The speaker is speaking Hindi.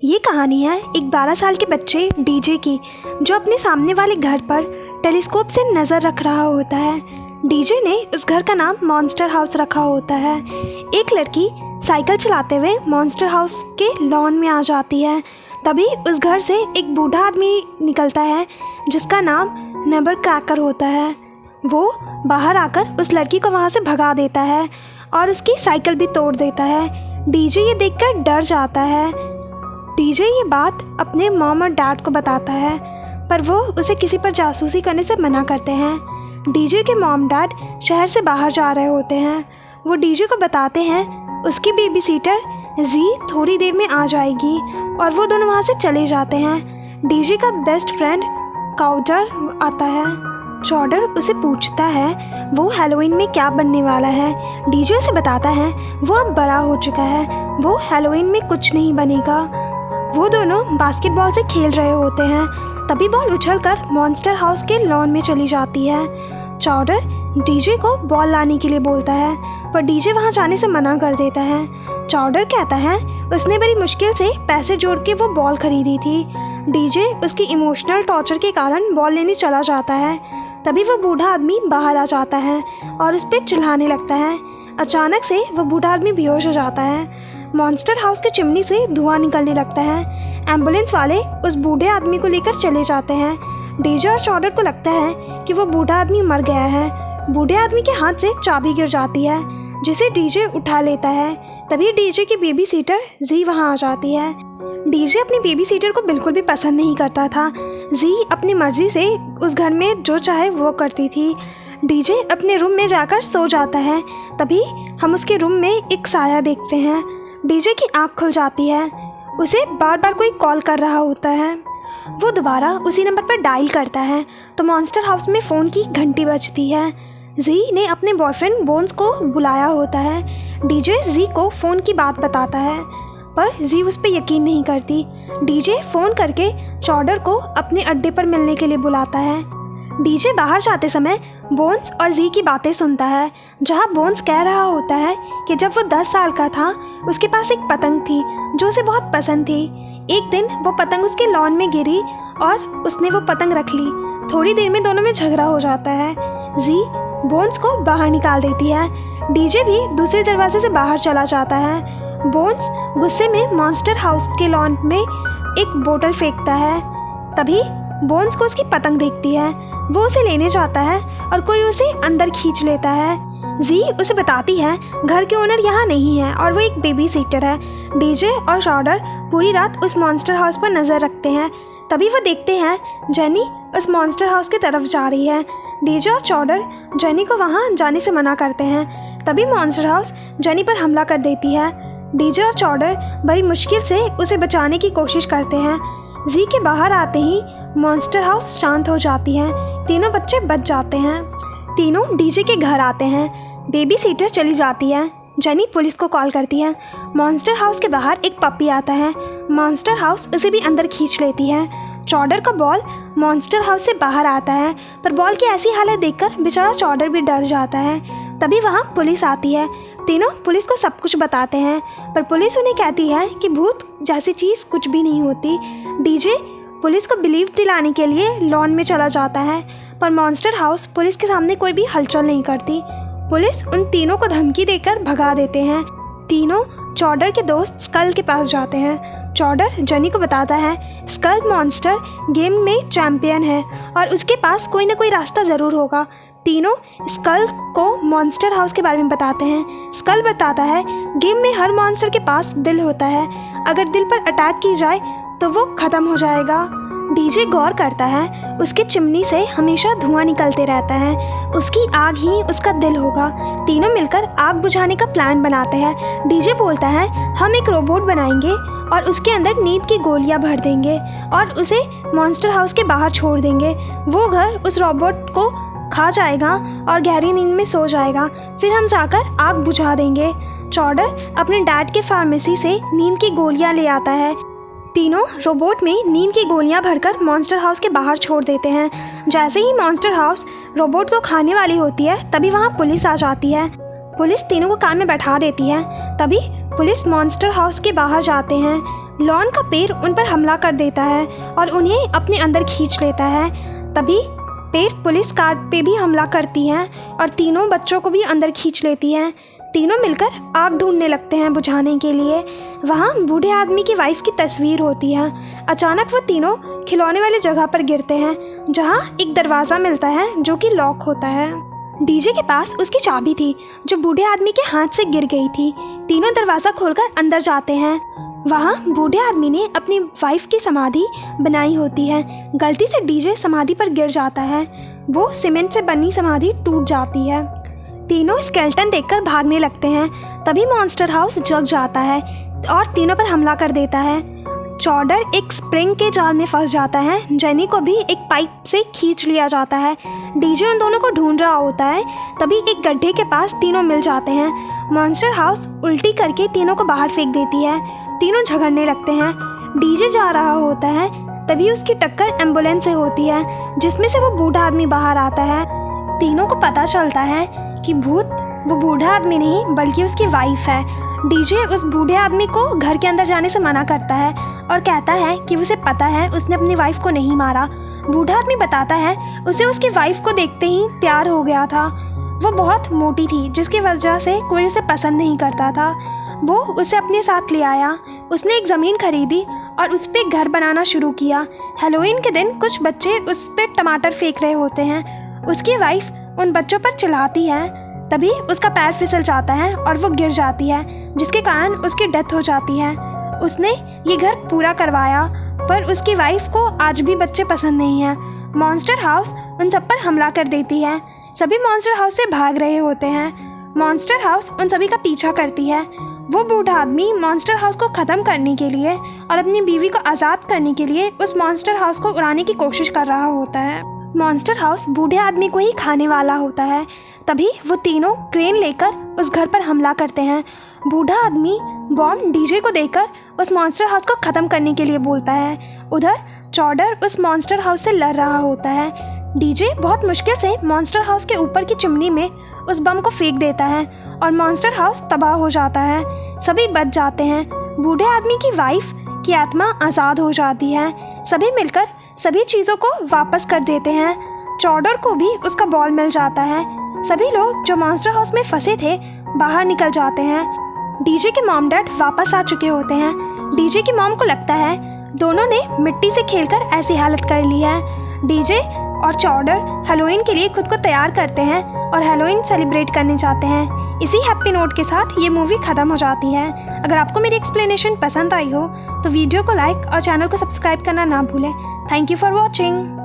ये कहानी है एक 12 साल के बच्चे डीजे की, जो अपने सामने वाले घर पर टेलीस्कोप से नज़र रख रहा होता है। डीजे ने उस घर का नाम मॉन्स्टर हाउस रखा होता है। एक लड़की साइकिल चलाते हुए मॉन्स्टर हाउस के लॉन में आ जाती है। तभी उस घर से एक बूढ़ा आदमी निकलता है जिसका नाम नेबर क्रैकर होता है। वो बाहर आकर उस लड़की को वहाँ से भगा देता है और उसकी साइकिल भी तोड़ देता है। डीजे ये देखकर डर जाता है। डीजे ये बात अपने मॉम और डैड को बताता है, पर वो उसे किसी पर जासूसी करने से मना करते हैं। डीजे के मॉम डैड शहर से बाहर जा रहे होते हैं। वो डीजे को बताते हैं उसकी बेबी सीटर जी थोड़ी देर में आ जाएगी और वो दोनों वहाँ से चले जाते हैं। डीजे का बेस्ट फ्रेंड काउडर आता है। चॉडर उसे पूछता है वो हैलोवीन में क्या बनने वाला है। डीजे उसे बताता है वो अब बड़ा हो चुका है, वो हैलोवीन में कुछ नहीं बनेगा। वो दोनों बास्केटबॉल से खेल रहे होते हैं। तभी बॉल उछलकर मॉन्स्टर हाउस के लॉन में चली जाती है। चॉडर डीजे को बॉल लाने के लिए बोलता है, पर डीजे वहां जाने से मना कर देता है। चॉडर कहता है उसने बड़ी मुश्किल से पैसे जोड़ के वो बॉल खरीदी थी। डीजे उसकी इमोशनल टॉर्चर के कारण बॉल लेने चला जाता है। तभी वो बूढ़ा आदमी बाहर आ जाता है और उस पर चिल्लाने लगता है। अचानक से वो बूढ़ा आदमी बेहोश हो जाता है। मॉन्स्टर हाउस के चिमनी से धुआं निकलने लगता है। एम्बुलेंस वाले उस बूढ़े आदमी को लेकर चले जाते हैं। डीजे और चॉडर को लगता है कि वो बूढ़ा आदमी मर गया है। बूढ़े आदमी के हाथ से चाबी गिर जाती है, जिसे डीजे उठा लेता है। तभी डीजे की बेबी सीटर जी वहाँ आ जाती है। डीजे अपनी बेबी सीटर को बिल्कुल भी पसंद नहीं करता था। जी अपनी मर्जी से उस घर में जो चाहे वो करती थी। डीजे अपने रूम में जाकर सो जाता है। तभी हम उसके रूम में एक साया देखते हैं। डीजे की आँख खुल जाती है। उसे बार बार कोई कॉल कर रहा होता है। वो दोबारा उसी नंबर पर डायल करता है तो मॉन्स्टर हाउस में फ़ोन की घंटी बजती है। जी ने अपने बॉयफ्रेंड बोन्स को बुलाया होता है। डीजे जी को फ़ोन की बात बताता है, पर जी उस पर यकीन नहीं करती। डीजे फ़ोन करके चॉडर को अपने अड्डे पर मिलने के लिए बुलाता है। डीजे बाहर जाते समय बोन्स और जी की बातें सुनता है, जहाँ बोन्स कह रहा होता है कि जब वो 10 साल का था उसके पास एक पतंग थी जो उसे बहुत पसंद थी। एक दिन वो पतंग उसके लॉन में गिरी और उसने वो पतंग रख ली। थोड़ी देर में दोनों में झगड़ा हो जाता है। जी बोन्स को बाहर निकाल देती है। डीजे भी दूसरे दरवाजे से बाहर चला जाता है। बोन्स गुस्से में मॉन्स्टर हाउस के लॉन में एक बोतल फेंकता है। तभी बोन्स को उसकी पतंग दिखती है। वो उसे लेने जाता है और कोई उसे अंदर खींच लेता है। जी उसे बताती है घर के ओनर यहाँ नहीं है और वो एक बेबी सीटर है। डीजे और चॉडर पूरी रात उस मॉन्स्टर हाउस पर नज़र रखते हैं। तभी वो देखते हैं जेनी उस मॉन्स्टर हाउस की तरफ जा रही है। डीजे और चॉडर जेनी को वहाँ जाने से मना करते हैं। तभी मॉन्स्टर हाउस जेनी पर हमला कर देती है। डीजे और चॉडर बड़ी मुश्किल से उसे बचाने की कोशिश करते हैं। जी के बाहर आते ही मॉन्स्टर हाउस शांत हो जाती है। तीनों बच्चे बच जाते हैं। तीनों डीजे के घर आते हैं। बेबी सीटर चली जाती है। जेनी पुलिस को कॉल करती है। मॉन्स्टर हाउस के बाहर एक पप्पी आता है। मॉन्स्टर हाउस उसे भी अंदर खींच लेती है। चॉडर का बॉल मॉन्स्टर हाउस से बाहर आता है, पर बॉल की ऐसी हालत देखकर बेचारा चॉडर भी डर जाता है। तभी वहाँ पुलिस आती है। तीनों पुलिस को सब कुछ बताते हैं, पर पुलिस उन्हें कहती है कि भूत जैसी चीज़ कुछ भी नहीं होती। डीजे पुलिस को बिलीव दिलाने के लिए लॉन में चला जाता है, पर मॉन्स्टर हाउस पुलिस के सामने कोई भी हलचल नहीं करती। पुलिस उन तीनों को धमकी देकर भगा देते हैं। तीनों चॉडर के दोस्त स्कल के पास जाते हैं। चॉडर जेनी को बताता है स्कल मॉन्स्टर गेम में चैंपियन है और उसके पास कोई ना कोई रास्ता ज़रूर होगा। तीनों स्कल को मॉन्स्टर हाउस के बारे में बताते हैं। स्कल बताता है गेम में हर मॉन्स्टर के पास दिल होता है, अगर दिल पर अटैक की जाए तो वो ख़त्म हो जाएगा। डीजे गौर करता है उसके चिमनी से हमेशा धुआं निकलते रहता है, उसकी आग ही उसका दिल होगा। तीनों मिलकर आग बुझाने का प्लान बनाते हैं। डीजे बोलता है हम एक रोबोट बनाएंगे और उसके अंदर नींद की गोलियां भर देंगे और उसे मॉन्स्टर हाउस के बाहर छोड़ देंगे। वो घर उस रोबोट को खा जाएगा और गहरी नींद में सो जाएगा। फिर हम जाकर आग बुझा देंगे। चॉडर अपने डैड के फार्मेसी से नींद की गोलियां ले आता है। तीनों रोबोट में नींद की गोलियां भरकर मॉन्स्टर हाउस के बाहर छोड़ देते हैं। जैसे ही मॉन्स्टर हाउस रोबोट को खाने वाली होती है, तभी वहाँ पुलिस आ जाती है। पुलिस तीनों को कार में बैठा देती है। तभी पुलिस मॉन्स्टर हाउस के बाहर जाते हैं। लॉन का पेड़ उन पर हमला कर देता है और उन्हें अपने अंदर खींच लेता है। तभी पेड़ पुलिस कार पे भी हमला करती है और तीनों बच्चों को भी अंदर खींच लेती है। तीनों मिलकर आग ढूंढने लगते हैं बुझाने के लिए। वहाँ बूढ़े आदमी की वाइफ की तस्वीर होती है। अचानक वो तीनों खिलौने वाली जगह पर गिरते हैं जहाँ एक दरवाज़ा मिलता है जो कि लॉक होता है। डीजे के पास उसकी चाबी थी जो बूढ़े आदमी के हाथ से गिर गई थी। तीनों दरवाज़ा खोलकर अंदर जाते हैं। वहाँ बूढ़े आदमी ने अपनी वाइफ की समाधि बनाई होती है। गलती से डीजे समाधि पर गिर जाता है। वो सीमेंट से बनी समाधि टूट जाती है। तीनों स्केलेटन देखकर भागने लगते हैं। तभी मॉन्स्टर हाउस जग जाता है और तीनों पर हमला कर देता है। चॉडर एक स्प्रिंग के जाल में फंस जाता है। जेनी को भी एक पाइप से खींच लिया जाता है। डीजे उन दोनों को ढूंढ रहा होता है। तभी एक गड्ढे के पास तीनों मिल जाते हैं। मॉन्स्टर हाउस उल्टी करके तीनों को बाहर फेंक देती है। तीनों झगड़ने लगते हैं। डीजे जा रहा होता है। तभी उसकी टक्कर एम्बुलेंस से होती है जिसमें से वो बूढ़ा आदमी बाहर आता है। तीनों को पता चलता है कि भूत वो बूढ़ा आदमी नहीं बल्कि उसकी वाइफ है। डीजे उस बूढ़े आदमी को घर के अंदर जाने से मना करता है और कहता है कि उसे पता है उसने अपनी वाइफ को नहीं मारा। बूढ़ा आदमी बताता है उसे उसकी वाइफ को देखते ही प्यार हो गया था। वो बहुत मोटी थी जिसकी वजह से कोई उसे पसंद नहीं करता था। वो उसे अपने साथ ले आया। उसने एक ज़मीन खरीदी और उस पर घर बनाना शुरू किया। हैलोवीन के दिन कुछ बच्चे उस पर टमाटर फेंक रहे होते हैं। उसकी वाइफ उन बच्चों पर चिल्लाती है। तभी उसका पैर फिसल जाता है और वो गिर जाती है जिसके कारण उसकी डेथ हो जाती है। उसने ये घर पूरा करवाया पर उसकी वाइफ को आज भी बच्चे पसंद नहीं हैं। मॉन्स्टर हाउस उन सब पर हमला कर देती है। सभी मॉन्स्टर हाउस से भाग रहे होते हैं। मॉन्स्टर हाउस उन सभी का पीछा करती है। वो बूढ़ा आदमी मॉन्स्टर हाउस को ख़त्म करने के लिए और अपनी बीवी को आज़ाद करने के लिए उस मॉन्स्टर हाउस को उड़ाने की कोशिश कर रहा होता है। मॉन्स्टर हाउस बूढ़े आदमी को ही खाने वाला होता है। तभी वो तीनों क्रेन लेकर उस घर पर हमला करते हैं। बूढ़ा आदमी बॉम्ब डीजे को देकर उस मॉन्स्टर हाउस को ख़त्म करने के लिए बोलता है। उधर चॉडर उस मॉन्स्टर हाउस से लड़ रहा होता है। डीजे बहुत मुश्किल से मॉन्स्टर हाउस के ऊपर की चिमनी में उस बम को फेंक देता है और मॉन्स्टर हाउस तबाह हो जाता है। सभी बच जाते हैं। बूढ़े आदमी की वाइफ की आत्मा आज़ाद हो जाती है। सभी मिलकर सभी चीज़ों को वापस कर देते हैं। चॉडर को भी उसका बॉल मिल जाता है। सभी लोग जो मॉन्स्टर हाउस में फंसे थे बाहर निकल जाते हैं। डीजे के मॉम डैड वापस आ चुके होते हैं। डीजे की मॉम को लगता है दोनों ने मिट्टी से खेलकर ऐसी हालत कर ली है। डीजे और चॉडर हैलोवीन के लिए खुद को तैयार करते हैं और हैलोवीन सेलिब्रेट करने जाते हैं। इसी हैप्पी नोट के साथ ये मूवी ख़त्म हो जाती है। अगर आपको मेरी एक्सप्लेनेशन पसंद आई हो तो वीडियो को लाइक और चैनल को सब्सक्राइब करना ना भूलें। Thank you for watching.